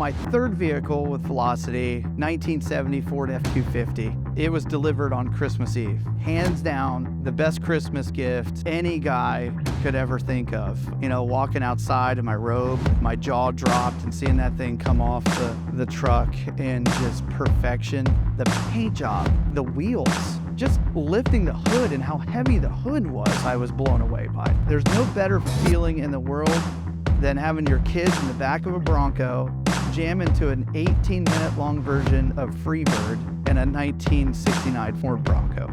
my third vehicle with Velocity, 1970 Ford F-250. It was delivered on Christmas Eve. Hands down, the best Christmas gift any guy could ever think of. You know, walking outside in my robe, my jaw dropped, and seeing that thing come off the truck in just perfection. The paint job, the wheels, just lifting the hood and how heavy the hood was, I was blown away by. There's no better feeling in the world than having your kids in the back of a Bronco jam into an 18-minute long version of Freebird in a 1969 Ford Bronco.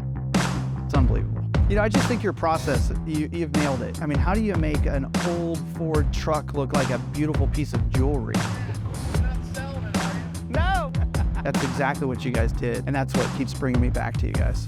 It's unbelievable. You know, I just think your process, you've nailed it. I mean, how do you make an old Ford truck look like a beautiful piece of jewelry? You're not selling it, are you? No! That's exactly what you guys did, and that's what keeps bringing me back to you guys.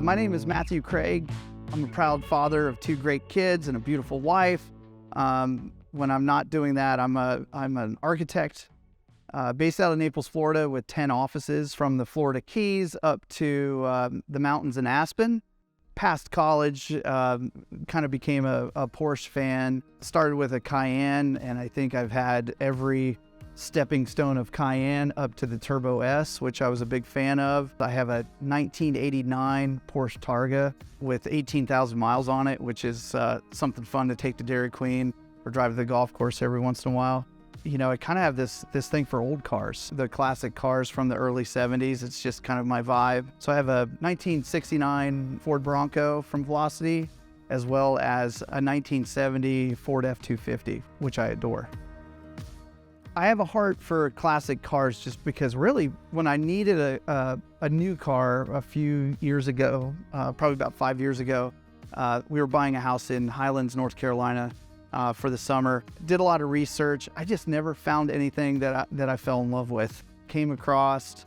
My name is Matt Kragh. I'm a proud father of 2 great kids and a beautiful wife. When I'm not doing that, I'm an architect based out of Naples, Florida, with 10 offices from the Florida Keys up to the mountains in Aspen. Past college, kind of became a Porsche fan. Started with a Cayenne, and I think I've had every stepping stone of Cayenne up to the Turbo S, which I was a big fan of. I have a 1989 Porsche Targa with 18,000 miles on it, which is something fun to take to Dairy Queen or drive to the golf course every once in a while. You know, I kind of have this thing for old cars, the classic cars from the early 70s. It's just kind of my vibe. So I have a 1969 Ford Bronco from Velocity, as well as a 1970 Ford F-250, which I adore. I have a heart for classic cars just because really when I needed a new car a few years ago, probably about 5 years ago, we were buying a house in Highlands, North Carolina for the summer. Did a lot of research. I just never found anything that I fell in love with. Came across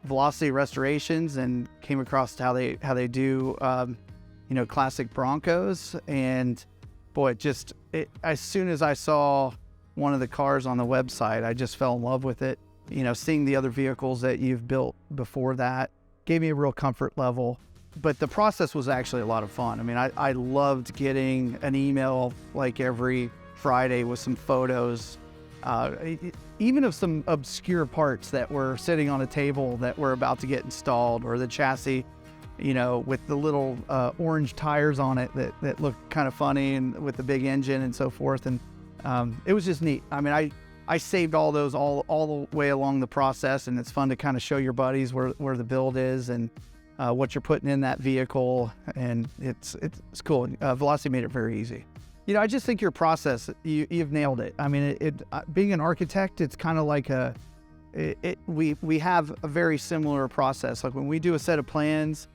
Velocity Restorations and came across how they do you know, classic Broncos, and boy, as soon as I saw one of the cars on the website, I just fell in love with it. You know, seeing the other vehicles that you've built before that gave me a real comfort level. But the process was actually a lot of fun. I mean, I loved getting an email like every Friday with some photos, even of some obscure parts that were sitting on a table that were about to get installed, or the chassis, you know, with the little orange tires on it that looked kind of funny, and with the big engine and so forth. And it was just neat. I mean, I saved all those all the way along the process, and it's fun to kind of show your buddies where the build is and what you're putting in that vehicle, and it's cool. Velocity made it very easy. You know, I just think your process, you've nailed it. I mean, being an architect, it's kind of like we have a very similar process. Like when we do a set of plans,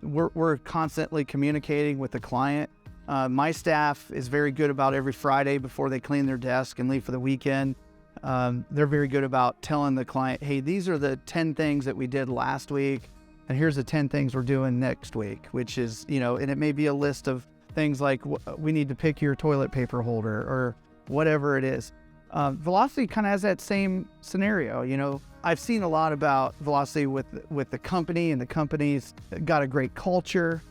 we're constantly communicating with the client. My staff is very good about every Friday before they clean their desk and leave for the weekend. They're very good about telling the client, hey, these are the 10 things that we did last week, and here's the 10 things we're doing next week, which is, you know, and it may be a list of things like we need to pick your toilet paper holder or whatever it is. Velocity kind of has that same scenario. You know, I've seen a lot about Velocity with the company, and the company's got a great culture.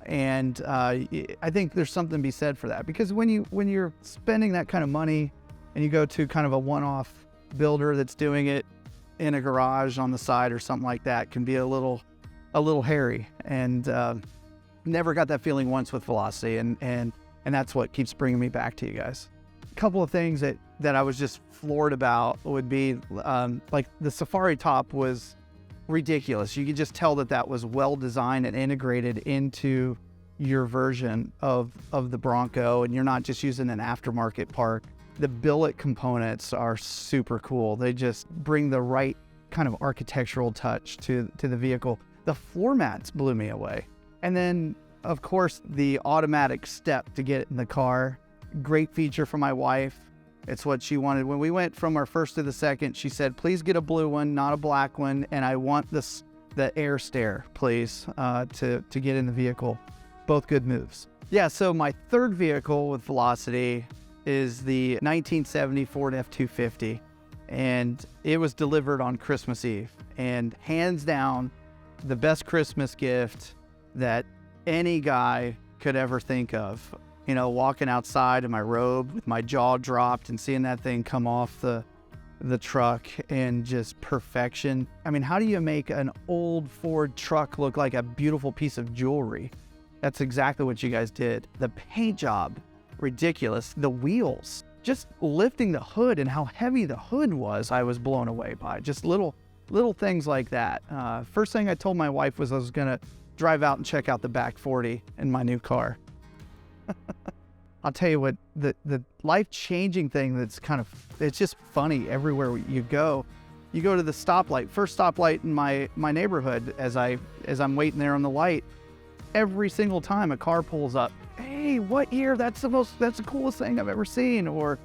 And I think there's something to be said for that, because when you're spending that kind of money and you go to kind of a one-off builder that's doing it in a garage on the side or something like that, can be a little hairy. And never got that feeling once with Velocity, and that's what keeps bringing me back to you guys. A couple of things that I was just floored about would be like the Safari top was ridiculous. You could just tell that was well designed and integrated into your version of the Bronco, and you're not just using an aftermarket part. The billet components are super cool. They just bring the right kind of architectural touch to the vehicle. The floor mats blew me away. And then, of course, the automatic step to get in the car. Great feature for my wife. It's what she wanted. When we went from our first to the second, she said, please get a blue one, not a black one, and I want the air stair, please, to get in the vehicle. Both good moves. Yeah, so my third vehicle with Velocity is the 1970 Ford F-250. and it was delivered on Christmas Eve. And hands down, the best Christmas gift that any guy could ever think of. You know, walking outside in my robe with my jaw dropped and seeing that thing come off the truck and just perfection. I mean, how do you make an old Ford truck look like a beautiful piece of jewelry? That's exactly what you guys did. The paint job, ridiculous. The wheels, just lifting the hood and how heavy the hood was, I was blown away by. Just little things like that. First thing I told my wife was I was gonna drive out and check out the back 40 in my new car. I'll tell you what, the life-changing thing that's it's just funny everywhere you go. You go to the stoplight, first stoplight in my neighborhood, as I'm waiting there on the light, every single time a car pulls up, hey, what year? That's the coolest thing I've ever seen. Or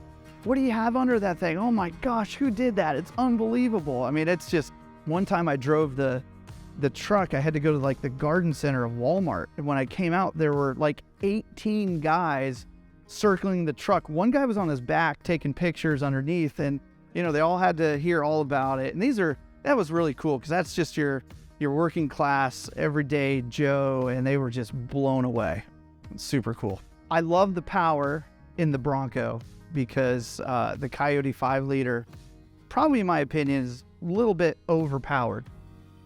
what do you have under that thing? Oh my gosh, who did that? It's unbelievable. I mean, it's just, one time I drove the truck, I had to go to like the garden center of Walmart. And when I came out, there were like 18 guys circling the truck. One guy was on his back taking pictures underneath, and you know, they all had to hear all about it. And that was really cool, because that's just your working class, everyday Joe, and they were just blown away. Super cool. I love the power in the Bronco, because the Coyote 5-liter, probably in my opinion, is a little bit overpowered.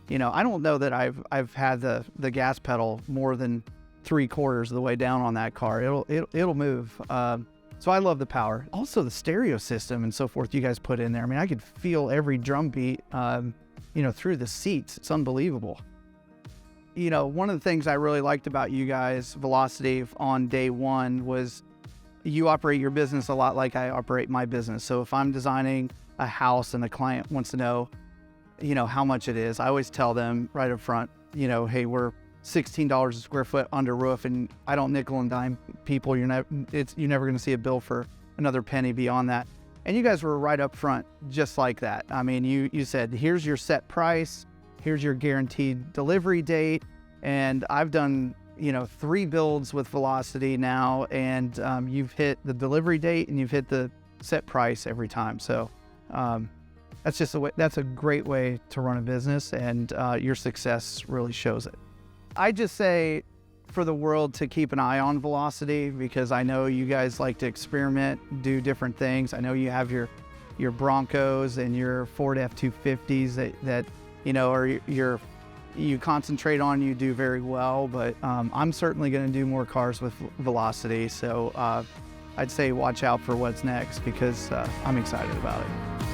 You know, I don't know that I've had the gas pedal more than 3/4 of the way down on that car. It'll move. So I love the power. Also the stereo system and so forth you guys put in there. I mean, I could feel every drum beat, you know, through the seats. It's unbelievable. You know, one of the things I really liked about you guys, Velocity, on day one, was you operate your business a lot like I operate my business. So if I'm designing a house and the client wants to know, you know, how much it is, I always tell them right up front, you know, hey, we're $16 a square foot under roof, and I don't nickel and dime people. You're never going to see a bill for another penny beyond that. And you guys were right up front, just like that. I mean, you said, here's your set price, here's your guaranteed delivery date. And I've done, you know, 3 builds with Velocity now, and you've hit the delivery date and you've hit the set price every time. So that's a great way to run a business, and your success really shows it. I just say for the world to keep an eye on Velocity, because I know you guys like to experiment, do different things. I know you have your Broncos and your Ford F-250s that you know are you concentrate on, you do very well. But I'm certainly going to do more cars with Velocity. So I'd say watch out for what's next, because I'm excited about it.